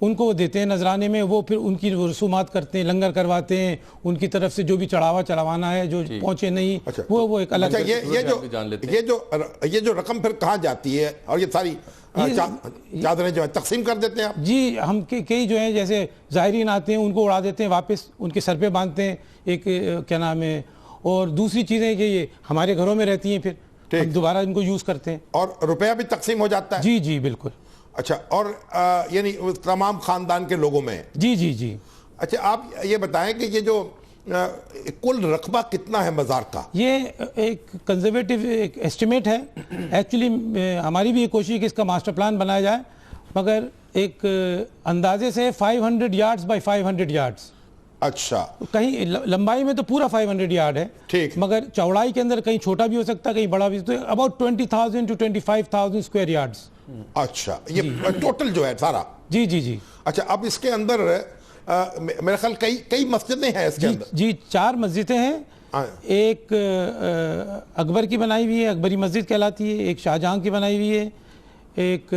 ان کو وہ دیتے ہیں نذرانے میں, وہ پھر ان کی رسومات کرتے ہیں, لنگر کرواتے ہیں, ان کی طرف سے جو بھی چڑھاوانا ہے, جو پہنچے نہیں وہ ایک الگ. یہ جو رقم پھر کہاں جاتی ہے, اور یہ ساری چادریں جو ہے تقسیم کر دیتے ہیں آپ؟ جی, ہم کئی جو ہیں جیسے زائرین آتے ہیں ان کو اڑا دیتے ہیں, واپس ان کے سر پہ باندھتے ہیں ایک کیا نام ہے, اور دوسری چیزیں کہ یہ ہمارے گھروں میں رہتی ہیں, پھر ہم دوبارہ ان کو یوز کرتے ہیں. اور روپیہ بھی تقسیم ہو جاتا ہے؟ جی جی بالکل. اچھا, اور یعنی تمام خاندان کے لوگوں میں؟ جی جی جی. اچھا, آپ یہ بتائیں کہ یہ جو کل رقبہ کتنا ہے مزار کا؟ یہ ایک کنزرویٹو ایک ایسٹیمیٹ ہے. ایکچولی ہماری بھی یہ کوشش ہے کہ اس کا ماسٹر پلان بنایا جائے, مگر ایک اندازے سے 500 یارڈز بائی 500 یارڈز. اچھا, کہیں لمبائی میں تو پورا 500 یارڈ ہے, ٹھیک, مگر چوڑائی کے اندر کہیں چھوٹا بھی ہو سکتا ہے, کہیں بڑا بھی, تو اباؤٹ 20,000 to 25,000 اسکوائر یارڈز. اچھا, یہ ٹوٹل جو ہے سارا؟ جی جی جی. اچھا, اب اس کے اندر میرے خیال کئی مسجدیں ہیں اس کے اندر؟ جی, 4 مسجدیں ہیں. ایک اکبر کی بنائی ہوئی ہے, اکبری مسجد کہلاتی ہے, ایک شاہجہاں کی بنائی ہوئی ہے, ایک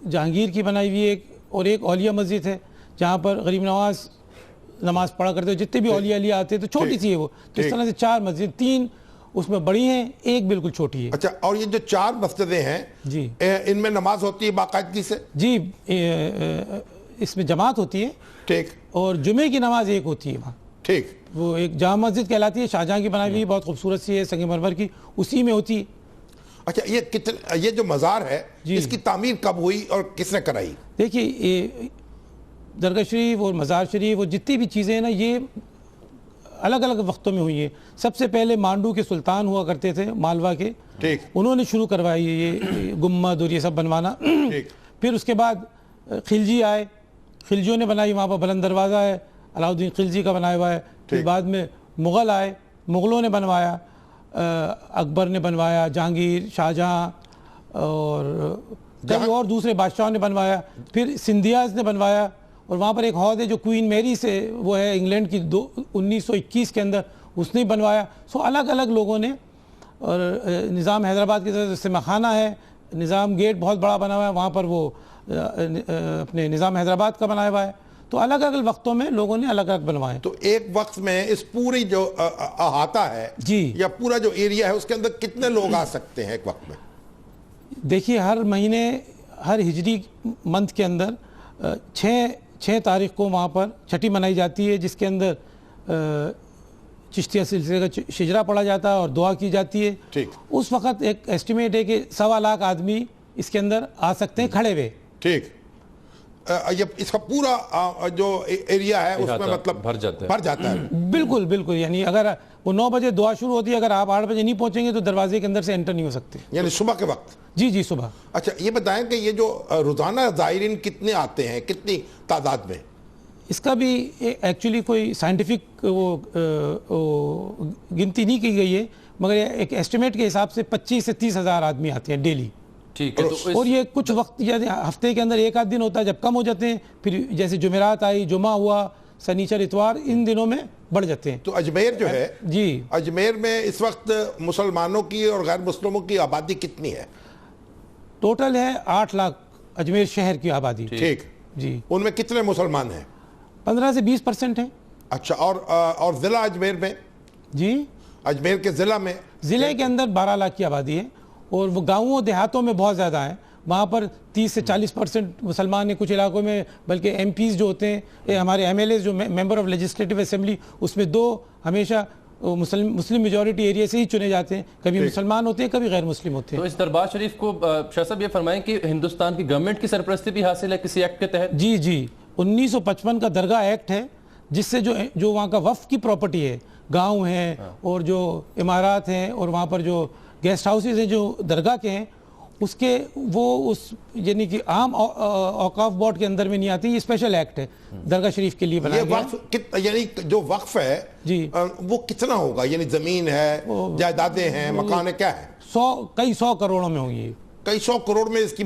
جہانگیر کی بنائی ہوئی ہے, اور ایک اولیاء مسجد ہے جہاں پر غریب نواز نماز پڑھا کرتے ہیں. جتنے بھی اولیاء علی آتے ہیں تو چھوٹی سی ہے وہ, تو اس طرح سے 4 مسجد, 3 اس میں بڑی ہیں, ایک بالکل چھوٹی ہے. اچھا, اور یہ جو 4 مسجدیں ہیں جی, ان میں نماز ہوتی ہے باقاعدگی سے؟ جی, اس میں جماعت ہوتی ہے, ٹھیک, اور جمعے کی نماز ایک ہوتی ہے وہاں, ٹھیک. وہ ایک جامع مسجد کہلاتی ہے, شاہجہاں کی بنائی ہوئی, بہت خوبصورت سی ہے, سنگ مرمر کی, اسی میں ہوتی ہے. اچھا, یہ جو مزار ہے اس کی تعمیر کب ہوئی اور کس نے کرائی؟ دیکھیے, درگاہ شریف اور مزار شریف اور جتنی بھی چیزیں ہیں نا, یہ الگ الگ وقتوں میں ہوئی ہیں. سب سے پہلے مانڈو کے سلطان ہوا کرتے تھے مالوا کے, ٹھیک, انہوں نے شروع کروائی یہ گمبد اور یہ سب بنوانا. ٹھیک, پھر اس کے بعد خلجی آئے, خلجیوں نے بنائی, وہاں پر بلند دروازہ ہے, علاؤ الدین خلجی کا بنایا ہوا ہے. پھر بعد میں مغل آئے, مغلوں نے بنوایا, اکبر نے بنوایا, جہانگیر, شاہجہاں اور کئی اور دوسرے بادشاہوں نے بنوایا. پھر سندھیاز نے بنوایا, اور وہاں پر ایک حوض ہے جو کوئین میری سے وہ ہے انگلینڈ کی 1921 کے اندر, اس نے بنوایا. سو الگ الگ لوگوں نے. اور نظام حیدرآباد کی طرف سے سمہ خانہ ہے, نظام گیٹ بہت بڑا بنا ہوا ہے, وہاں پر وہ اپنے نظام حیدرآباد کا بنایا ہوا ہے. تو الگ الگ وقتوں میں لوگوں نے الگ الگ بنوائے. تو ایک وقت میں اس پوری جو احاطہ ہے جی, یا پورا جو ایریا ہے اس کے اندر کتنے لوگ آ سکتے ہیں ایک وقت میں؟ دیکھیے, ہر مہینے, ہر ہجری منتھ کے اندر 6 تاریخ کو وہاں پر چھٹی منائی جاتی ہے, جس کے اندر چشتیہ سلسلے کا شجرا پڑھا جاتا ہے اور دعا کی جاتی ہے. ٹھیک, اس وقت ایک ایسٹیمیٹ ہے کہ 1.25 لاکھ آدمی اس کے اندر آ سکتے ہیں کھڑے ہوئے. ٹھیک, اس کا پورا جو ایریا ہے اس میں مطلب بھر جاتا ہے. بالکل بالکل. یعنی اگر وہ 9 بجے دعا شروع ہوتی ہے, اگر آپ 8 بجے نہیں پہنچیں گے تو دروازے کے اندر سے انٹر نہیں ہو سکتے. یعنی صبح کے وقت؟ جی جی, صبح. اچھا, یہ بتائیں کہ یہ جو روزانہ زائرین کتنے آتے ہیں, کتنی تعداد میں؟ اس کا بھی ایکچولی کوئی سائنٹیفک وہ گنتی نہیں کی گئی ہے, مگر ایک ایسٹیمیٹ کے حساب سے 25 سے 30 ہزار آدمی آتے ہیں ڈیلی. ٹھیک ہے, اور یہ کچھ وقت ہفتے کے اندر 1 آدھ دن ہوتا ہے جب کم ہو جاتے ہیں, پھر جیسے جمعرات آئی, جمعہ ہوا, سنیچر, اتوار, ان دنوں میں بڑھ جاتے ہیں. تو اجمیر جو ہے, جی, اجمیر میں اس وقت مسلمانوں کی اور غیر مسلموں کی آبادی کتنی ہے؟ ٹوٹل ہے 8 لاکھ اجمیر شہر کی آبادی. ٹھیک, جی. ان میں کتنے مسلمان ہیں؟ 15 سے 20% ہیں. اچھا, اور ضلع اجمیر میں؟ جی, اجمیر کے ضلع میں؟ ضلع کے اندر 12 لاکھ کی آبادی ہے, اور وہ گاؤں دیہاتوں میں بہت زیادہ ہیں. وہاں پر 30 سے 40% مسلمان ہیں کچھ علاقوں میں, بلکہ ایم پیز جو ہوتے ہیں, ہمارے ایم ایل ایز جو ممبر آف لیجسلیٹو اسمبلی, اس میں 2 ہمیشہ مسلم میجورٹی ایریا سے ہی چنے جاتے ہیں. کبھی مسلمان ہوتے ہیں, کبھی غیر مسلم ہوتے ہیں. تو اس دربار شریف کو شاہ صاحب یہ فرمائیں کہ ہندوستان کی گورنمنٹ کی سرپرستی بھی حاصل ہے کسی ایکٹ کے تحت؟ جی جی, 1955 کا درگاہ ایکٹ ہے, جس سے جو وہاں کا وقف کی پراپرٹی ہے, گاؤں ہیں اور جو عمارات ہیں, اور وہاں پر جو گیسٹ ہاؤسز ہیں جو درگاہ کے ہیں, اس کے وہ اس یعنی کہ عام اوقاف بورڈ کے اندر میں نہیں آتی. یہ اسپیشل ایکٹ ہے درگاہ شریف کے لیے بنایا گیا. یعنی جو وقف ہے جی, وہ کتنا ہوگا؟ یعنی زمین ہے, جائیدادیں ہیں, مکان ہے, کیا ہے؟ کئی 100 کروڑوں میں ہوگی. کئی 100 کروڑ میں اس کی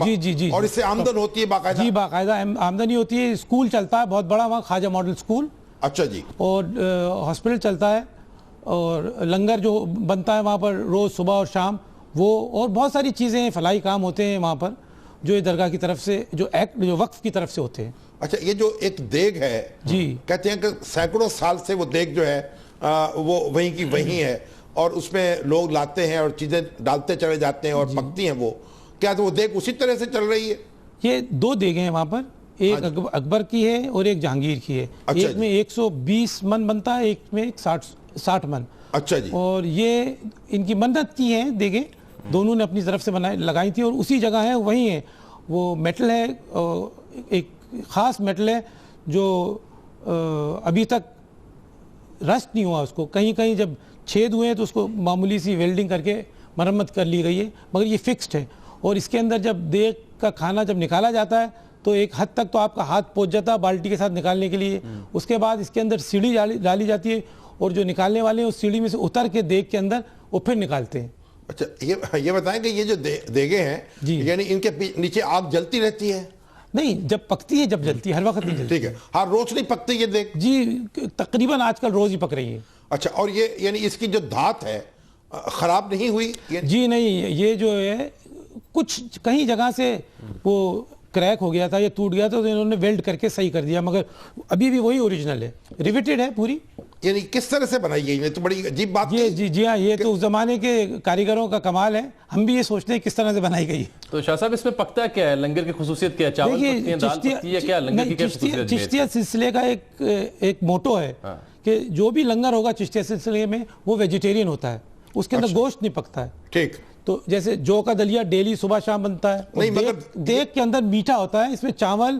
جی جی جی, اور اس سے آمدن ہوتی ہے باقاعدہ؟ جی, باقاعدہ آمدنی ہوتی ہے. اسکول چلتا ہے بہت بڑا وہاں, خواجہ ماڈل اسکول. اچھا جی. اور ہاسپٹل چلتا ہے, اور لنگر جو بنتا ہے وہاں پر روز صبح اور شام, وہ اور بہت ساری چیزیں ہیں, فلاحی کام ہوتے ہیں وہاں پر. جو یہ درگاہ کی طرف سے جو ایکٹ جو وقف کی طرف سے ہوتے ہیں. اچھا یہ جو ایک دیگ ہے جی کہتے ہیں کہ سینکڑوں سال سے وہ دیگ جو ہے وہ وہیں کی وہیں ہے اور اس میں لوگ لاتے ہیں اور چیزیں ڈالتے چلے جاتے ہیں اور پکتی ہیں. وہ کیا وہ دیگ اسی طرح سے چل رہی ہے؟ یہ 2 دیگیں ہیں وہاں پر, ایک اکبر کی ہے اور ایک جہانگیر کی ہے. ایک میں 120 من بنتا ہے, ایک میں 60 من. اچھا جی. اور یہ ان کی منت کی ہیں دیگیں, دونوں نے اپنی طرف سے لگائی تھی اور اسی جگہ ہے وہیں ہے. وہ میٹل ہے, ایک خاص میٹل ہے جو ابھی تک رسٹ نہیں ہوا, اس کو کہیں کہیں جب چھید ہوئے ہیں تو اس کو معمولی سی ویلڈنگ کر کے مرمت کر لی گئی ہے, مگر یہ فکسڈ ہے. اور اس کے اندر جب دیگ کا کھانا جب نکالا جاتا ہے تو ایک حد تک تو آپ کا ہاتھ پہنچ جاتا ہے بالٹی کے ساتھ نکالنے کے لیے. اس کے بعد اس کے اندر سیڑھی ڈالی جاتی ہے اور جو نکالنے والے ہیں اس سیڑھی میں سے اتر کے دیگ کے اندر وہ پھر نکالتے ہیں. اچھا یہ بتائیں کہ یہ جو دیگیں ہیں یعنی ان کے نیچے آگ جلتی رہتی ہے؟ نہیں, جب پکتی ہے جب جلتی ہے, ہر وقت نہیں جلتی. ٹھیک ہے, ہر روز نہیں پکتی یہ دیگ؟ جی تقریباً آج کل روز ہی پک رہی ہے. اچھا, اور یہ یعنی اس کی جو دھات ہے خراب نہیں ہوئی؟ جی نہیں, یہ جو ہے کچھ کہیں جگہ سے وہ کریک ہو گیا تھا یا ٹوٹ گیا تھا تو انہوں نے ویلڈ کر کے صحیح کر دیا, مگر ابھی بھی وہی اوریجنل ہے, ریویٹڈ ہے پوری. یعنی کس طرح سے بنائی گئی؟ یہ تو بڑی عجیب بات ہے. جی ہاں, یہ تو اس زمانے کے کاریگروں کا کمال ہے, ہم بھی یہ سوچتے ہیں کس طرح سے بنائی گئی. تو شاہ صاحب اس میں پکتا کیا ہے؟ لنگر کی خصوصیت کیا ہے؟ چاول پکتی ہیں, دال پکتی ہے, کیا لنگر کی کیا خصوصیت ہے؟ چشتیہ سلسلے کا ایک موٹو ہے کہ جو بھی لنگر ہوگا چشتیہ سلسلے میں وہ ویجیٹیرین ہوتا ہے, اس کے اندر گوشت نہیں پکتا ہے. ٹھیک. تو جیسے جو کا دلیا ڈیلی صبح شام بنتا ہے, دیگ کے اندر میٹھا ہوتا ہے, اس میں چاول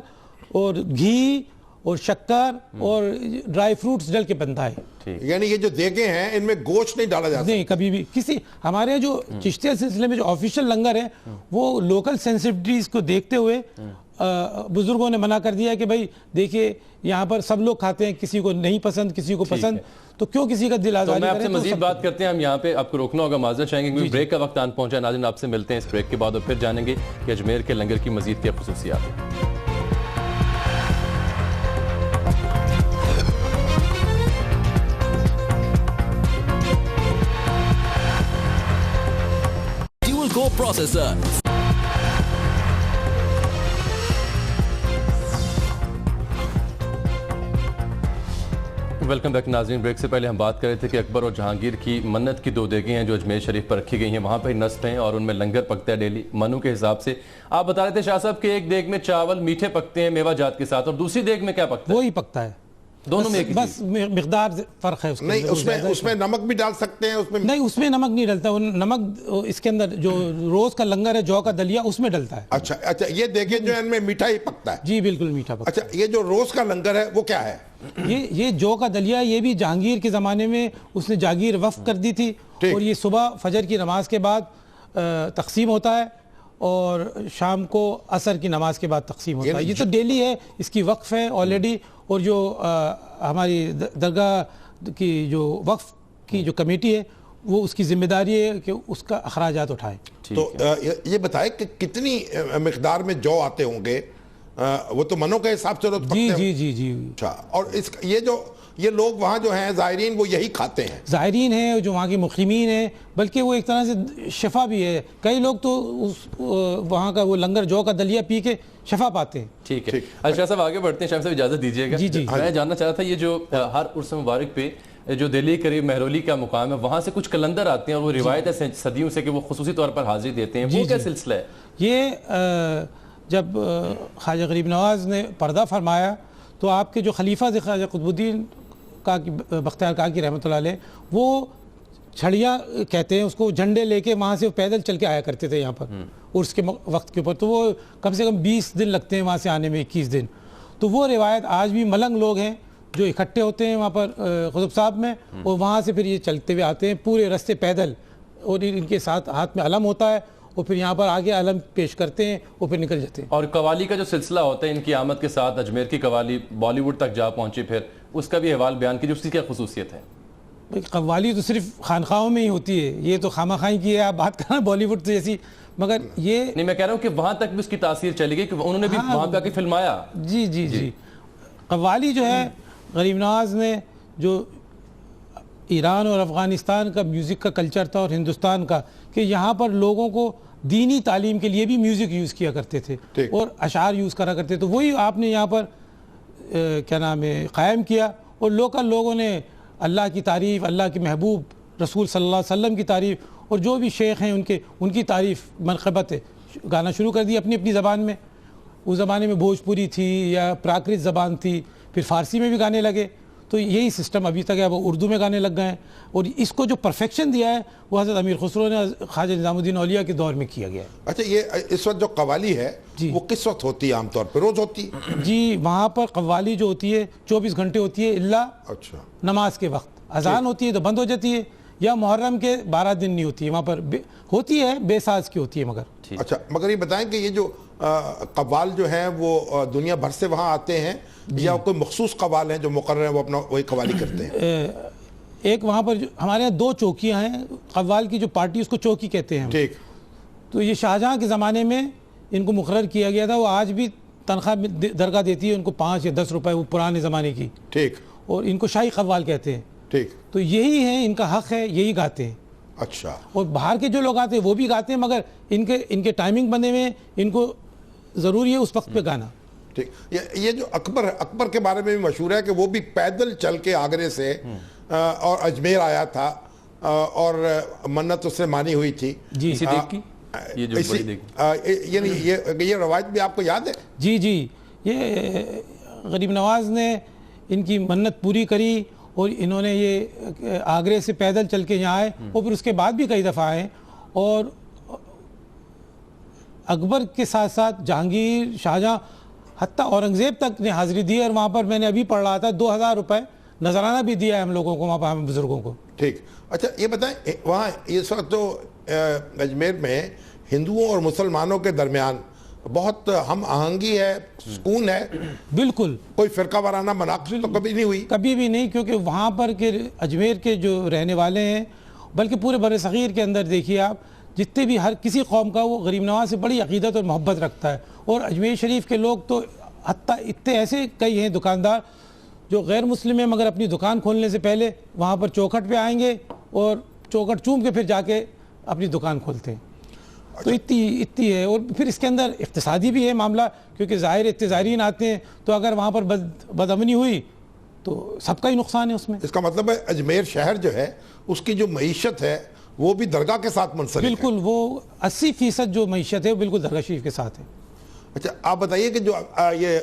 اور گھی اور شکر اور ڈرائی فروٹس ڈل کے بنتا ہے. یعنی یہ جو دیگیں ہیں ان میں گوشت نہیں ڈالا جاتا؟ نہیں, کبھی بھی. کسی ہمارے جو چشتیہ سلسلے میں جو آفیشیل لنگر ہے وہ لوکل سینسٹیوٹیز کو دیکھتے ہوئے بزرگوں نے منع کر دیا کہ بھائی دیکھیے یہاں پر سب لوگ کھاتے ہیں, کسی کو نہیں پسند, کسی کو پسند, تو کیوں کسی کا دل آزاری کریں. میں آپ سے مزید بات کرتے ہیں, ہم یہاں پہ آپ کو روکنا ہوگا, معذرت چاہیں گے کیونکہ بریک کا وقت آن پہنچا. ناظرین آپ سے ملتے ہیں اس بریک کے بعد اور پھر جانیں گے کہ اجمیر کے لنگر کی مزید کیا خصوصیات ہیں. ڈیول کو پروسیسر ویلکم بیک ناظرین. بریک سے پہلے ہم بات کر رہے تھے کہ اکبر اور جہانگیر کی منت کی 2 دیگیں ہیں جو اجمیر شریف پر رکھی گئی ہیں, وہاں پہ نصب ہیں اور ان میں لنگر پکتا ہے ڈیلی منو کے حساب سے. آپ بتا رہے تھے شاہ صاحب کہ ایک دیگ میں چاول میٹھے پکتے ہیں میوہ جات کے ساتھ, اور دوسری دیگ میں کیا پکتا ہے؟ وہی پکتا ہے, دونوں میں بس مقدار فرق ہے. نہیں, اس میں نمک بھی ڈال سکتے ہیں؟ نہیں, اس میں نمک نہیں ڈلتا. نمک اس کے اندر جو روز کا لنگر ہے, جو کا دلیا, اس میں ڈلتا ہے. اچھا, یہ دیکھیں جو ان میں میٹھا ہی پکتا ہے؟ جی بالکل میٹھا پکتا ہے. اچھا, یہ جو روز کا لنگر ہے وہ کیا ہے؟ یہ جو کا دلیا, یہ بھی جہانگیر کے زمانے میں اس نے جاگیر وقف کر دی تھی, اور یہ صبح فجر کی نماز کے بعد تقسیم ہوتا ہے اور شام کو عصر کی نماز کے بعد تقسیم ہوتا ہے. یہ تو ڈیلی ہے, اس کی وقف ہے آلریڈی, اور جو ہماری درگاہ کی جو وقف کی جو کمیٹی ہے وہ اس کی ذمہ داری ہے کہ اس کا اخراجات اٹھائیں. تو یہ بتائیں کہ کتنی مقدار میں جو آتے ہوں گے؟ وہ تو منوں کے حساب سے جی. اچھا, اور یہ لوگ وہاں جو ہیں زائرین وہ یہی کھاتے ہیں؟ زائرین ہیں جو وہاں کے مقیمین ہیں, بلکہ وہ ایک طرح سے شفا بھی ہے. کئی لوگ تو وہاں کا وہ لنگر جو کا دلیا پی کے شفا پاتے ہیں. ٹھیک ہے, شاہ صاحب آگے بڑھتے ہیں. شاہ صاحب اجازت دیجیے گا, جی. میں جاننا چاہ رہا تھا یہ جو ہر عرس مبارک پہ جو دہلی قریب مہرولی کا مقام ہے وہاں سے کچھ کلندر آتے ہیں اور وہ روایت ہے صدیوں سے کہ وہ خصوصی طور پر حاضری دیتے ہیں, وہ کیا سلسلہ ہے؟ یہ جب خواجہ غریب نواز نے پردہ فرمایا تو آپ کے جو خلیفہ تھے خواجہ قطب الدین بختیار کاکی رحمۃ اللہ علیہ, وہ چھڑیاں کہتے ہیں اس کو, جھنڈے لے کے وہاں سے پیدل چل کے آیا کرتے تھے یہاں پر عرس کے وقت کے اوپر. تو وہ کم سے کم 20 دن لگتے ہیں وہاں سے آنے میں, 21 دن. تو وہ روایت آج بھی ملنگ لوگ ہیں جو اکٹھے ہوتے ہیں وہاں پر قطب صاحب میں, اور وہاں سے پھر یہ چلتے ہوئے آتے ہیں پورے رستے پیدل, اور ان کے ساتھ ہاتھ میں علم ہوتا ہے, اور پھر یہاں پر آگے علم پیش کرتے ہیں اور پھر نکل جاتے ہیں. اور قوالی کا جو سلسلہ ہوتا ہے ان کی آمد کے ساتھ, اجمیر کی قوالی بالی ووڈ تک جا پہنچی, پھر اس کا بھی حوال بیان کیجیے, اس کی کیا خصوصیت ہے؟ قوالی تو صرف خانقاہوں میں ہی ہوتی ہے, یہ تو خامہ خواہی کی ہے آپ بات کرنا بالی ووڈ تو جیسی, مگر یہ نہیں, میں کہہ رہا ہوں کہ وہاں تک بھی اس کی تاثیر چلی گئی کہ انہوں نے بھی وہاں پہ آ کے فلمایا. جی. قوالی جو ہے غریب نواز نے جو ایران اور افغانستان کا میوزک کا کلچر تھا اور ہندوستان کا, کہ یہاں پر لوگوں کو دینی تعلیم کے لیے بھی میوزک یوز کیا کرتے تھے اور اشعار یوز کرا کرتے، تو وہی آپ نے یہاں پر کیا نام ہے قائم کیا، اور لوکل لوگوں نے اللہ کی تعریف، اللہ کے محبوب رسول صلی اللہ علیہ وسلم کی تعریف، اور جو بھی شیخ ہیں ان کی تعریف منقبت گانا شروع کر دی اپنی اپنی زبان میں۔ اس زمانے میں بھوجپوری تھی یا پراکرت زبان تھی، پھر فارسی میں بھی گانے لگے، تو یہی سسٹم ابھی تک ہے، وہ اردو میں گانے لگ گئے ہیں، اور اس کو جو پرفیکشن دیا ہے وہ حضرت امیر خسرو نے خواجہ نظام الدین اولیاء کے دور میں کیا گیا ہے۔ اچھا، یہ اس وقت جو قوالی ہے وہ کس وقت ہوتی ہے؟ عام طور پہ روز ہوتی ہے؟ جی، وہاں پر قوالی جو ہوتی ہے 24 گھنٹے ہوتی ہے، الا نماز کے وقت اذان ہوتی ہے تو بند ہو جاتی ہے، یا محرم کے 12 دن نہیں ہوتی ہے، وہاں پر ہوتی ہے بے ساز کی ہوتی ہے مگر۔ اچھا، مگر یہ بتائیں کہ یہ جو قوال جو ہیں وہ دنیا بھر سے وہاں آتے ہیں یا کوئی مخصوص قوال ہیں جو مقرر ہیں وہ اپنا وہی قوالی کرتے ہیں؟ ایک وہاں پر ہمارے یہاں 2 چوکیاں ہیں، قوال کی جو پارٹی اس کو چوکی کہتے ہیں، ٹھیک، تو یہ شاہجہاں کے زمانے میں ان کو مقرر کیا گیا تھا، وہ آج بھی تنخواہ درگاہ دیتی ہے ان کو 5 یا 10 روپے، وہ پرانے زمانے کی، ٹھیک، اور ان کو شاہی قوال کہتے ہیں، ٹھیک، تو یہی ہے ان کا حق ہے، یہی گاتے ہیں۔ اچھا، اور باہر کے جو لوگ آتے ہیں وہ بھی گاتے ہیں، مگر ان کے ٹائمنگ بندے میں ان کو ضروری ہے اس وقت پہ گانا۔ ٹھیک، یہ جو اکبر کے بارے میں بھی مشہور ہے کہ وہ بھی پیدل چل کے آگرے سے اور اجمیر آیا تھا اور منت اس نے مانی ہوئی تھی۔ جی، اسی دیکھ کی یہ جو بڑی دیکھ، یعنی یہ روایت بھی آپ کو یاد ہے؟ جی جی، یہ غریب نواز نے ان کی منت پوری کری، اور انہوں نے یہ آگرے سے پیدل چل کے یہاں آئے، اور پھر اس کے بعد بھی کئی دفعہ آئے، اور اکبر کے ساتھ ساتھ جہانگیر، شاہجہاں، حتیٰ اورنگزیب تک نے حاضری دی، اور وہاں پر میں نے ابھی پڑھ رہا تھا 2000 روپے نذرانہ بھی دیا ہے ہم لوگوں کو، وہاں پر ہم بزرگوں کو۔ ٹھیک، اچھا یہ بتائیں، وہاں اس وقت تو اجمیر میں ہندوؤں اور مسلمانوں کے درمیان بہت ہم آہنگی ہے، سکون ہے، بالکل، کوئی فرقہ وارانہ مناقشت تو کبھی نہیں ہوئی؟ کبھی بھی نہیں، کیونکہ وہاں پر کے اجمیر کے جو رہنے والے ہیں، بلکہ پورے بر صغیر کے اندر دیکھیے آپ، جتنے بھی ہر کسی قوم کا وہ غریب نواز سے بڑی عقیدت اور محبت رکھتا ہے، اور اجمیر شریف کے لوگ تو حتیٰ اتنے ایسے کئی ہیں دکاندار جو غیر مسلم ہیں، مگر اپنی دکان کھولنے سے پہلے وہاں پر چوکھٹ پہ آئیں گے اور چوکھٹ چوم کے پھر جا کے اپنی دکان کھولتے ہیں، تو اتنی ہے۔ اور پھر اس کے اندر اقتصادی بھی ہے معاملہ، کیونکہ ظاہر اتنے زائرین آتے ہیں، تو اگر وہاں پر بدامنی ہوئی تو سب کا ہی نقصان ہے اس میں۔ اس کا مطلب ہے اجمیر شہر جو ہے اس کی جو معیشت ہے وہ بھی درگاہ کے ساتھ منسلک ہے؟ بالکل، وہ 80% جو معیشت ہے وہ بالکل درگاہ شریف کے ساتھ ہے۔ اچھا، آپ بتائیے کہ جو یہ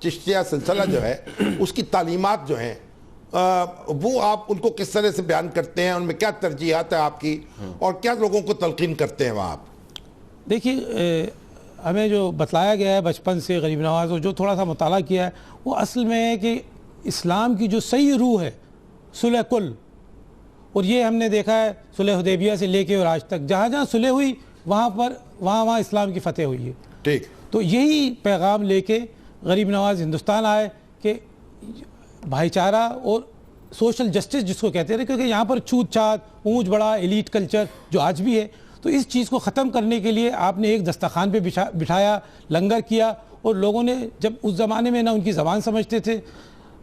چشتیہ سلسلہ جو ہے اس کی تعلیمات جو ہیں وہ آپ ان کو کس طرح سے بیان کرتے ہیں، ان میں کیا ترجیحات ہے آپ کی، اور کیا لوگوں کو تلقین کرتے ہیں وہاں آپ؟ دیکھیے، ہمیں جو بتلایا گیا ہے بچپن سے غریب نواز، اور جو تھوڑا سا مطالعہ کیا ہے، وہ اصل میں ہے کہ اسلام کی جو صحیح روح ہے صلح کل، اور یہ ہم نے دیکھا ہے صلح حدیبیہ سے لے کے اور آج تک جہاں جہاں صلح ہوئی وہاں اسلام کی فتح ہوئی ہے۔ ٹھیک، تو یہی پیغام لے کے غریب نواز ہندوستان آئے کہ بھائی چارہ اور سوشل جسٹس جس کو کہتے ہیں، کیونکہ یہاں پر چھوت چھات، اونچ بڑا، ایلیٹ کلچر جو آج بھی ہے، تو اس چیز کو ختم کرنے کے لیے آپ نے ایک دسترخوان پہ بٹھایا، لنگر کیا، اور لوگوں نے جب اس زمانے میں نہ ان کی زبان سمجھتے تھے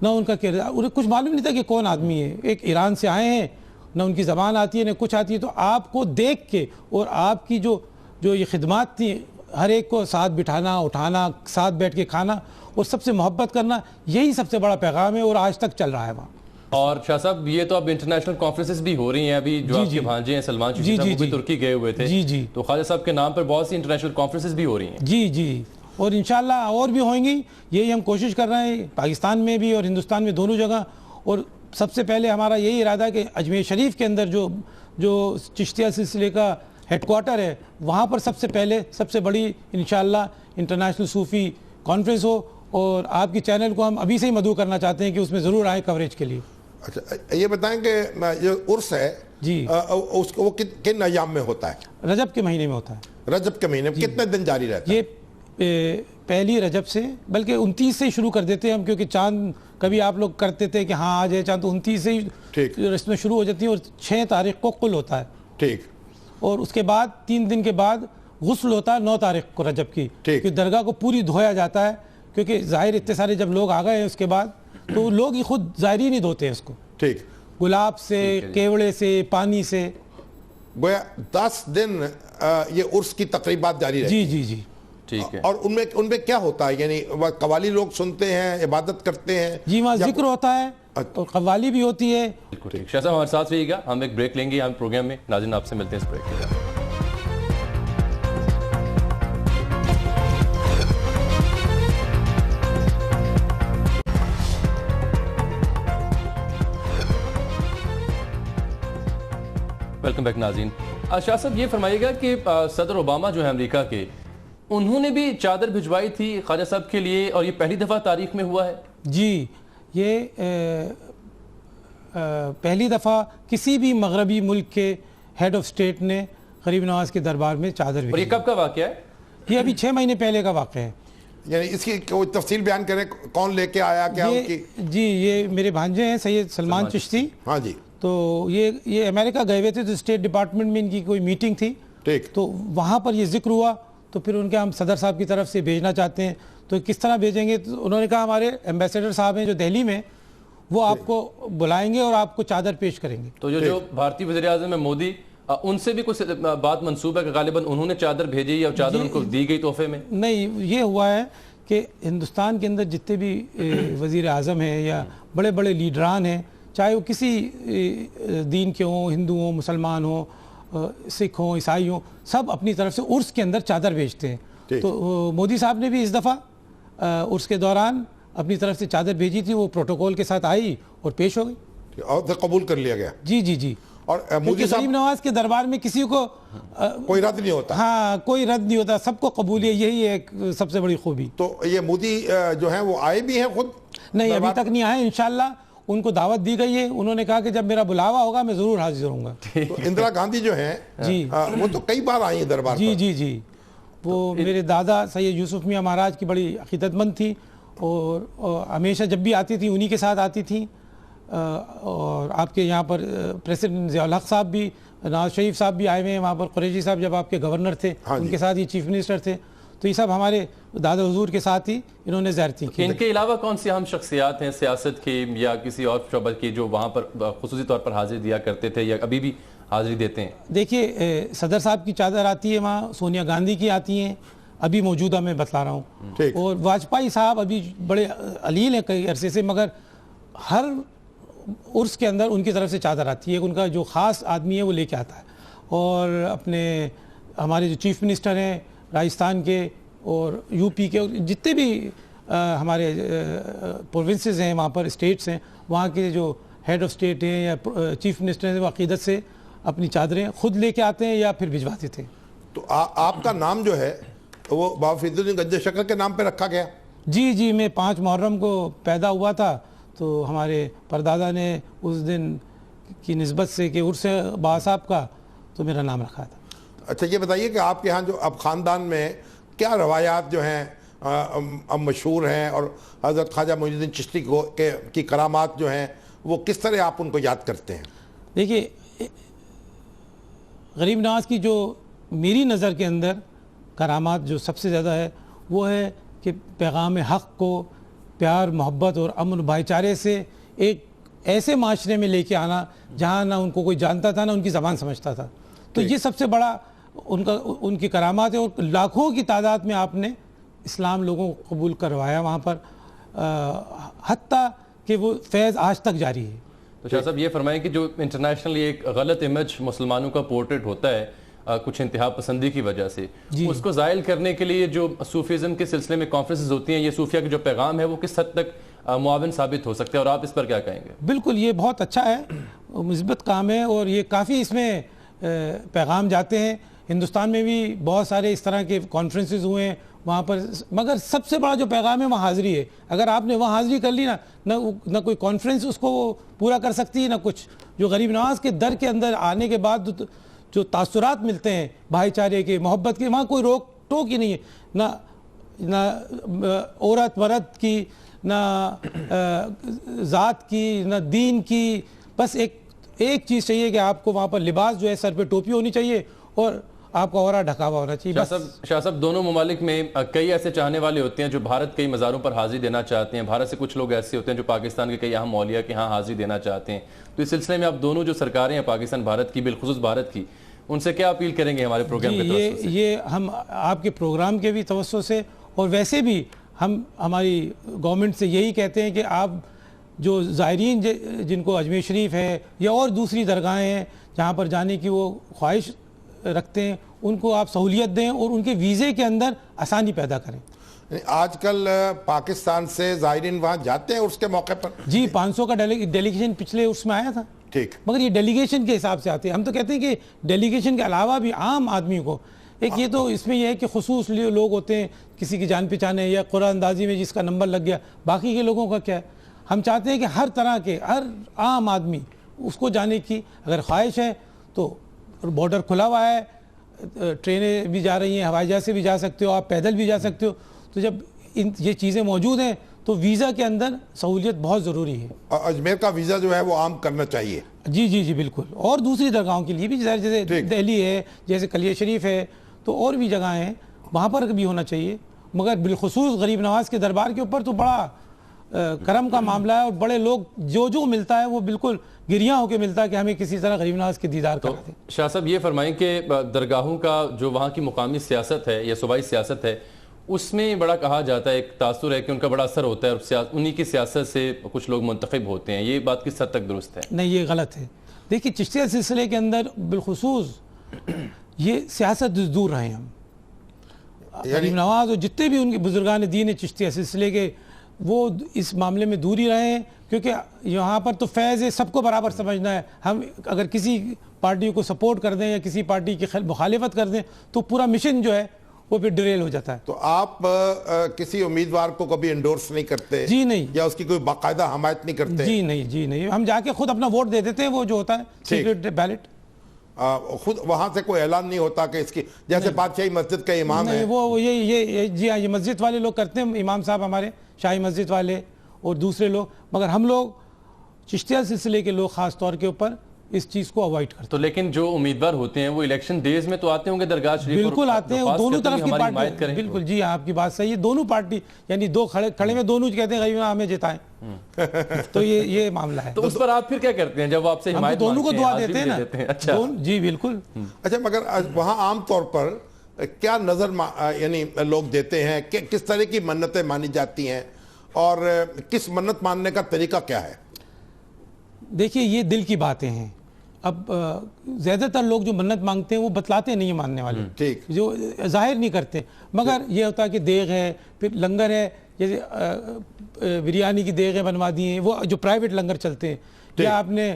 نہ ان کا کردار، انہیں کچھ معلوم نہیں تھا کہ کون آدمی ہے، ایک ایران سے آئے ہیں، نہ ان کی زبان آتی ہے نہ کچھ آتی ہے، تو آپ کو دیکھ کے اور آپ کی جو یہ خدمات تھیں، ہر ایک کو ساتھ بٹھانا، اٹھانا، ساتھ بیٹھ کے کھانا اور سب سے محبت کرنا، یہی سب سے بڑا پیغام ہے اور آج تک چل رہا ہے وہاں۔ اور شاہ صاحب، یہ تو اب انٹرنیشنل کانفرنسز بھی ہو رہی ہیں، ابھی جو آپ کے بھانجے ہیں سلمان چشتی صاحب وہ بھی ترکی گئے ہوئے تھے، تو خواجہ صاحب کے نام پر بہت سی انٹرنیشنل کانفرنسز بھی ہو رہی ہیں۔ جی جی، اور انشاءاللہ اور بھی ہوئیں گی، یہی ہم کوشش کر رہے ہیں پاکستان میں بھی اور ہندوستان میں دونوں جگہ، اور سب سے پہلے ہمارا یہی ارادہ ہے کہ اجمیر شریف کے اندر جو چشتیہ سلسلے کا ہیڈ کوارٹر ہے، وہاں پر سب سے پہلے سب سے بڑی انشاءاللہ انٹرنیشنل صوفی کانفرنس ہو، اور آپ کی چینل کو ہم ابھی سے ہی مدعو کرنا چاہتے ہیں کہ اس میں ضرور آئیں کوریج کے لیے۔ اچھا، یہ بتائیں کہ جو عرس ہے جی وہ کن ایام میں ہوتا ہے؟ رجب کے مہینے میں ہوتا ہے۔ رجب کے مہینے میں کتنے دن جاری رہتا ہے؟ یہ پہلی رجب سے، بلکہ 29 سے شروع کر دیتے ہیں ہم، کیونکہ چاند کبھی آپ لوگ کرتے تھے کہ ہاں آ جائے چاند، تو 29 سے ہی رسمیں شروع ہو جاتی ہیں، اور 6 تاریخ کو قل ہوتا ہے۔ ٹھیک، اور اس کے بعد 3 دن کے بعد غسل ہوتا ہے 9 تاریخ کو رجب کی، کہ درگاہ کو پوری دھویا جاتا ہے، کیونکہ ظاہر اتنے سارے جب لوگ آ گئے ہیں اس کے بعد تو لوگ ہی خود ظاہرین ہی دھوتے ہیں اس کو، ٹھیک، گلاب سے، کیوڑے سے، پانی سے۔ گویا 10 دن یہ عرس کی تقریبات جاری رہتی جی ہیں. جی جی ٹھیک ہے. اور ان میں کیا ہوتا ہے؟ یعنی قوالی لوگ سنتے ہیں، عبادت کرتے ہیں؟ جی وہاں ذکر ہوتا ہے اور قوالی بھی ہوتی ہے. ٹھیک. شاہ صاحب ہمارے ساتھ رہیے گا، ہم ایک بریک لیں گے یہاں پروگرام میں. ناظرین آپ سے ملتے ہیں اس بریک کے بعد. ویلکم بیک ناظرین. شاہ صاحب یہ فرمائیے گا کہ صدر اوباما جو ہے امریکہ کے، انہوں نے بھی چادر بھجوائی تھی خواجہ صاحب کے لیے، اور یہ پہلی دفعہ تاریخ میں ہوا ہے؟ جی یہ پہلی دفعہ کسی بھی مغربی ملک کے ہیڈ آف اسٹیٹ نے غریب نواز کے دربار میں چادر اور یہ کب کا واقعہ ہے؟ یہ ابھی 6 مہینے پہلے کا واقعہ ہے. یعنی اس کی کوئی تفصیل بیان کریں، کون لے کے آیا، کیا ان کی؟ جی یہ میرے بھانجے ہیں سید سلمان چشتی. ہاں جی. تو یہ امریکہ گئے ہوئے تھے، تو اسٹیٹ ڈپارٹمنٹ میں ان کی کوئی میٹنگ تھی، ٹھیک. تو وہاں پر یہ ذکر ہوا. تو پھر ان کے ہم صدر صاحب کی طرف سے بھیجنا چاہتے ہیں، تو کس طرح بھیجیں گے؟ تو انہوں نے کہا ہمارے ایمبیسیڈر صاحب ہیں جو دہلی میں، وہ آپ کو بلائیں گے اور آپ کو چادر پیش کریں گے. تو جو بھارتی وزیر اعظم ہے مودی، ان سے بھی کچھ بات منسوب ہے کہ غالباً انہوں نے چادر بھیجی یا چادر ان کو دی گئی تحفے میں؟ نہیں، یہ ہوا ہے کہ ہندوستان کے اندر جتنے بھی وزیر اعظم ہیں یا بڑے بڑے لیڈران ہیں، چاہے وہ کسی دین کے ہوں، ہندو ہوں، مسلمان ہوں، سکھ ہوں، عیسائی ہوں، سب اپنی طرف سے عرس کے اندر چادر بھیجتے ہیں. تو مودی صاحب نے بھی اس دفعہ عرس کے دوران اپنی طرف سے چادر بھیجی تھی، وہ پروٹوکول کے ساتھ آئی اور پیش ہو گئی اور قبول کر لیا گیا. جی جی جی. اور مودی غریب نواز کے دربار میں کسی کو کوئی رد نہیں ہوتا. ہاں کوئی رد نہیں ہوتا، سب کو قبول ہے، یہی ایک سب سے بڑی خوبی. تو یہ مودی جو ہیں وہ آئے بھی ہیں خود؟ نہیں ابھی تک نہیں آئے، انشاءاللہ ان کو دعوت دی گئی ہے. انہوں نے کہا کہ جب میرا بلاوا ہوگا میں ضرور حاضر ہوں گا. تو اندرا گاندھی جو ہیں جی وہ تو کئی بار آئی ہیں دربار جی پر. جی جی. وہ میرے دادا سید یوسف میاں مہاراج کی بڑی عقیدت مند تھی، اور ہمیشہ جب بھی آتی تھی انہی کے ساتھ آتی تھیں. اور آپ کے یہاں پر پریزیڈنٹ ضیاء الحق صاحب بھی، نواز شریف صاحب بھی آئے ہوئے ہیں وہاں پر. قریشی صاحب جب آپ کے گورنر تھے ان کے ساتھ یہ چیف منسٹر تھے. تو یہ سب ہمارے دادا حضور کے ساتھ ہی انہوں نے زیارتیں کی. ان کے علاوہ کون سی اہم شخصیات ہیں سیاست کی یا کسی اور شعبہ کی جو وہاں پر خصوصی طور پر حاضری دیا کرتے تھے یا ابھی بھی حاضری دیتے ہیں؟ دیکھیے صدر صاحب کی چادر آتی ہے وہاں، سونیا گاندھی کی آتی ہیں، ابھی موجودہ میں بتلا رہا ہوں، اور واجپئی صاحب ابھی بڑے علیل ہیں کئی عرصے سے، مگر ہر عرس کے اندر ان کی طرف سے چادر آتی ہے. ان کا جو خاص آدمی ہے وہ لے کے آتا ہے. اور اپنے ہمارے جو چیف منسٹر ہیں راجستھان کے اور یو پی کے، جتنے بھی ہمارے پروونسز ہیں وہاں پر، اسٹیٹس ہیں، وہاں کے جو ہیڈ آف اسٹیٹ ہیں یا چیف منسٹر ہیں، وہ عقیدت سے اپنی چادریں خود لے کے آتے ہیں یا پھر بھجوا دیتے ہیں. تو آپ کا نام جو ہے وہ بابا فرید الدین گنج شکر کے نام پہ رکھا گیا؟ جی جی. میں 5 محرم کو پیدا ہوا تھا، تو ہمارے پردادا نے اس دن کی نسبت سے کہ عرس بابا صاحب کا، تو میرا نام رکھا تھا. اچھا یہ بتائیے کہ آپ کے ہاں جو اب خاندان میں کیا روایات جو ہیں اب مشہور ہیں، اور حضرت خواجہ معین الدین چشتی کی کرامات جو ہیں وہ کس طرح آپ ان کو یاد کرتے ہیں؟ دیکھیے غریب نواز کی جو میری نظر کے اندر کرامات جو سب سے زیادہ ہے وہ ہے کہ پیغام حق کو پیار، محبت اور امن بھائی چارے سے ایک ایسے معاشرے میں لے کے آنا جہاں نہ ان کو کوئی جانتا تھا نہ ان کی زبان سمجھتا تھا. تو یہ سب سے بڑا ان کی کرامات ہے. اور لاکھوں کی تعداد میں آپ نے اسلام لوگوں کو قبول کروایا وہاں پر، حتیٰ کہ وہ فیض آج تک جاری ہے. تو شاہ صاحب یہ فرمائیں کہ جو انٹرنیشنلی ایک غلط امیج مسلمانوں کا پورٹریٹ ہوتا ہے کچھ انتہا پسندی کی وجہ سے، اس کو زائل کرنے کے لیے جو صوفیزم کے سلسلے میں کانفرنسز ہوتی ہیں، یہ صوفیہ کے جو پیغام ہے وہ کس حد تک معاون ثابت ہو سکتے ہیں، اور آپ اس پر کیا کہیں گے؟ بالکل یہ بہت اچھا ہے، مثبت کام ہے، اور یہ کافی اس میں پیغام جاتے ہیں. ہندوستان میں بھی بہت سارے اس طرح کے کانفرنسز ہوئے ہیں وہاں پر، مگر سب سے بڑا جو پیغام ہے وہ حاضری ہے. اگر آپ نے وہاں حاضری کر لی نہ کوئی کانفرنس اس کو پورا کر سکتی ہے نہ کچھ. جو غریب نواز کے در کے اندر آنے کے بعد جو تاثرات ملتے ہیں بھائی چارے کے، محبت کے، وہاں کوئی روک ٹوک ہی نہیں ہے، نہ عورت مرد کی، نہ ذات کی، نہ دین کی. بس ایک چیز چاہیے کہ آپ کو وہاں پر لباس جو ہے، سر پہ ٹوپی ہونی چاہیے اور آپ کا اورا ڈھکا ہوا ہونا چاہیے. شاہ صاحب دونوں ممالک میں کئی ایسے چاہنے والے ہوتے ہیں جو بھارت کئی مزاروں پر حاضری دینا چاہتے ہیں. بھارت سے کچھ لوگ ایسے ہوتے ہیں جو پاکستان کے کئی اہم اولیاء کے ہاں حاضری دینا چاہتے ہیں. تو اس سلسلے میں آپ دونوں جو سرکاریں ہیں پاکستان بھارت کی، بالخصوص بھارت کی، ان سے کیا اپیل کریں گے ہمارے پروگرام کے توسط سے؟ یہ ہم آپ کے پروگرام کے بھی توسط سے اور ویسے بھی ہم ہماری گورنمنٹ سے یہی کہتے ہیں کہ آپ جو زائرین جن کو اجمیر شریف ہے یا اور دوسری درگاہیں ہیں جہاں پر جانے کی وہ خواہش رکھتے ہیں ان کو آپ سہولیت دیں اور ان کے ویزے کے اندر آسانی پیدا کریں. آج کل پاکستان سے زائرین وہاں جاتے ہیں اس کے موقع پر؟ جی 500 کا ڈیلیگیشن پچھلے اس میں آیا تھا. ٹھیک. مگر یہ ڈیلیگیشن کے حساب سے آتے ہیں. ہم تو کہتے ہیں کہ ڈیلیگیشن کے علاوہ بھی عام آدمی کو ایک یہ تو اس میں یہ ہے کہ خصوص لوگ ہوتے ہیں کسی کی جان پہچانے یا قرآن اندازی میں جس کا نمبر لگ گیا, باقی کے لوگوں کا کیا ہے. ہم چاہتے ہیں کہ ہر طرح کے ہر عام آدمی اس کو جانے کی اگر خواہش ہے تو بارڈر کھلا ہوا ہے, ٹرینیں بھی جا رہی ہیں, ہوائی جہاز سے بھی جا سکتے ہو, آپ پیدل بھی جا سکتے ہو. تو جب یہ چیزیں موجود ہیں تو ویزا کے اندر سہولیت بہت ضروری ہے. اجمیر کا ویزا جو ہے وہ عام کرنا چاہیے. جی جی جی بالکل. اور دوسری درگاہوں کے لیے بھی جیسے دہلی ہے, جیسے کلیہ شریف ہے, تو اور بھی جگہیں ہیں وہاں پر بھی ہونا چاہیے. مگر بالخصوص غریب نواز کے دربار کے اوپر تو بڑا کرم کا معاملہ ہے اور بڑے لوگ جو ملتا ہے وہ بالکل گریاں ہو کے ملتا ہے کہ ہمیں کسی طرح غریب نواز کے دیدار کرا دیں. شاہ صاحب یہ فرمائیں کہ درگاہوں کا جو وہاں کی مقامی سیاست ہے یا صوبائی سیاست ہے اس میں بڑا کہا جاتا ہے, ایک تاثر ہے کہ ان کا بڑا اثر ہوتا ہے اور انہی کی سیاست سے کچھ لوگ منتخب ہوتے ہیں. یہ بات کس حد تک درست ہے؟ نہیں, یہ غلط ہے. دیکھیے چشتیہ سلسلے کے اندر بالخصوص یہ سیاست دور رہے ہیں. ہم غریب نواز اور جتنے بھی ان کے بزرگان دین چشتیہ سلسلے کے وہ اس معاملے میں دور ہی رہے ہیں, کیونکہ یہاں پر تو فیض ہے سب کو برابر سمجھنا ہے. ہم اگر کسی پارٹی کو سپورٹ کر دیں یا کسی پارٹی کی مخالفت کر دیں تو پورا مشن جو ہے وہ پھر ڈریل ہو جاتا ہے. تو آپ کسی امیدوار کو کبھی انڈورس نہیں کرتے؟ جی نہیں. یا اس کی کوئی باقاعدہ حمایت نہیں کرتے؟ جی نہیں, جی نہیں. ہم جا کے خود اپنا ووٹ دے دیتے ہیں, وہ جو ہوتا ہے سیکرٹ بیلٹ. خود وہاں سے کوئی اعلان نہیں ہوتا کہ اس کی جیسے بادشاہی مسجد کا امام ہے وہ یہ جی ہاں یہ مسجد والے لوگ کرتے ہیں, امام صاحب ہمارے شاہی مسجد والے اور دوسرے لوگ, مگر ہم لوگ چشتیہ سلسلے کے لوگ خاص طور کے اوپر اس چیز کو اوائڈ کرتے ہیں. تو لیکن جو امیدوار ہوتے ہیں وہ الیکشن ڈیز میں تو آتے ہوں گے درگاہ شریف؟ بالکل آتے ہیں, دونوں طرف کی پارٹی. بالکل جی آپ کی بات صحیح ہے. دونوں پارٹی یعنی دو کھڑے میں دونوں کہتے ہیں غریب ہمیں جتائیں. تو یہ معاملہ ہے. تو اس پر آپ پھر کیا کرتے ہیں جب آپ سے حمایت دونوں کو دعا دیتے ہیں نا؟ اچھا جی بالکل. اچھا مگر وہاں عام طور پر کیا نظر یعنی لوگ دیتے ہیں کہ کس طرح کی منتیں مانی جاتی ہیں اور کس منت ماننے کا طریقہ کیا ہے؟ دیکھیے یہ دل کی باتیں ہیں. اب زیادہ تر لوگ جو منت مانگتے ہیں وہ بتلاتے نہیں ماننے والے, جو ظاہر نہیں کرتے. مگر یہ ہوتا ہے کہ دیغ ہے, پھر لنگر ہے, جیسے بریانی کی دیغیں بنوا دی ہیں وہ جو پرائیویٹ لنگر چلتے ہیں, یا آپ نے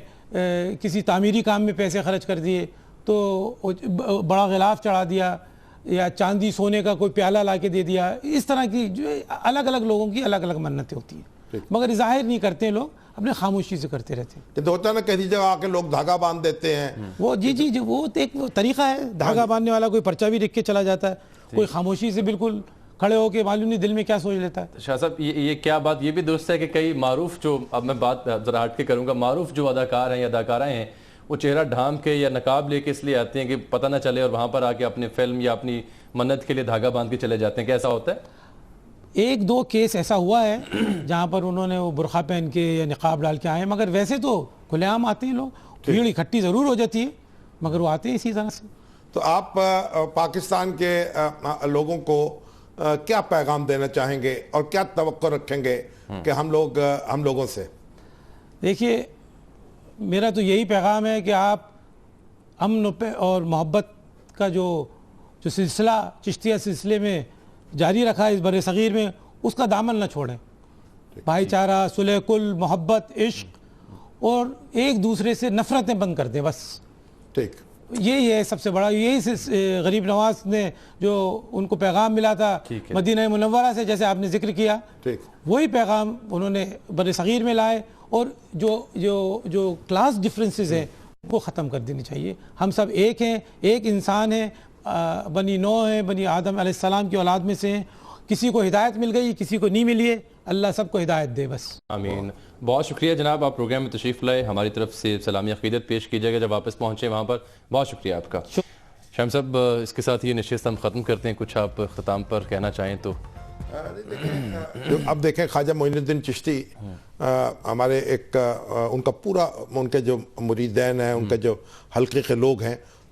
کسی تعمیری کام میں پیسے خرچ کر دیے تو بڑا غلاف چڑھا دیا, یا چاندی سونے کا کوئی پیالہ لا کے دے دیا. اس طرح کی جو الگ الگ لوگوں کی الگ الگ منتیں ہوتی ہیں, مگر ظاہر نہیں کرتے لوگ, اپنے خاموشی سے کرتے رہتے ہیں. تو ہوتا ہے نا کسی جگہ آ کے لوگ دھاگا باندھ دیتے ہیں وہ جی وہ ایک طریقہ ہے. دھاگا باندھنے والا کوئی پرچہ بھی لکھ کے چلا جاتا ہے, کوئی خاموشی سے بالکل کھڑے ہو کے معلوم نہیں دل میں کیا سوچ لیتا ہے. شاہ صاحب یہ کیا بات یہ بھی درست ہے کہ کئی معروف جو, اب میں بات ذرا ہٹ کے کروں گا, معروف جو اداکار ہیں یا اداکارائیں ہیں وہ چہرہ ڈھانپ کے یا نقاب لے کے اس لیے آتے ہیں کہ پتہ نہ چلے, اور وہاں پر آ کے اپنے فلم یا اپنی منت کے لیے دھاگا باندھ کے چلے جاتے ہیں. کیسا ہوتا ہے؟ ایک دو کیس ایسا ہوا ہے جہاں پر انہوں نے وہ برقع پہن کے یا نقاب ڈال کے آئے, مگر ویسے تو کھلے عام آتے ہیں لوگ. بھیڑ اکٹھی ضرور ہو جاتی ہے مگر وہ آتے ہیں اسی طرح سے. تو آپ پاکستان کے لوگوں کو کیا پیغام دینا چاہیں گے اور کیا توقع رکھیں گے کہ ہم لوگوں سے؟ دیکھیے میرا تو یہی پیغام ہے کہ آپ امن اور محبت کا جو سلسلہ چشتیہ سلسلے میں جاری رکھا ہے اس بر صغیر میں, اس کا دامن نہ چھوڑیں. بھائی چارہ, صلح کل, محبت, عشق اور ایک دوسرے سے نفرتیں بند کر دیں بس. ٹھیک, یہی ہے سب سے بڑا. یہی غریب نواز نے جو ان کو پیغام ملا تھا مدینہ منورہ سے, جیسے آپ نے ذکر کیا, وہی پیغام انہوں نے بر صغیر میں لائے. اور جو کلاس ڈفرینسز ہیں وہ ختم کر دینی چاہیے. ہم سب ایک ہیں, ایک انسان ہیں, بنی نوح ہیں, بنی آدم علیہ السلام کی اولاد میں سے ہیں. کسی کو ہدایت مل گئی, کسی کو نہیں ملی ہے, اللہ سب کو ہدایت دے بس. آمین. بہت شکریہ جناب, آپ پروگرام میں تشریف لائے. ہماری طرف سے سلامی عقیدت پیش کیجیے گا جب واپس پہنچے وہاں پر. بہت شکریہ آپ کا. شام صاحب اس کے ساتھ یہ نشست ہم ختم کرتے ہیں. کچھ آپ اختتام پر کہنا چاہیں تو؟ اب دیکھیں خواجہ معین الدین چشتی ہمارے ایک ان کا پورا ان کے جو مریدین ہیں, ان کے جو حلقے کے لوگ ہیں,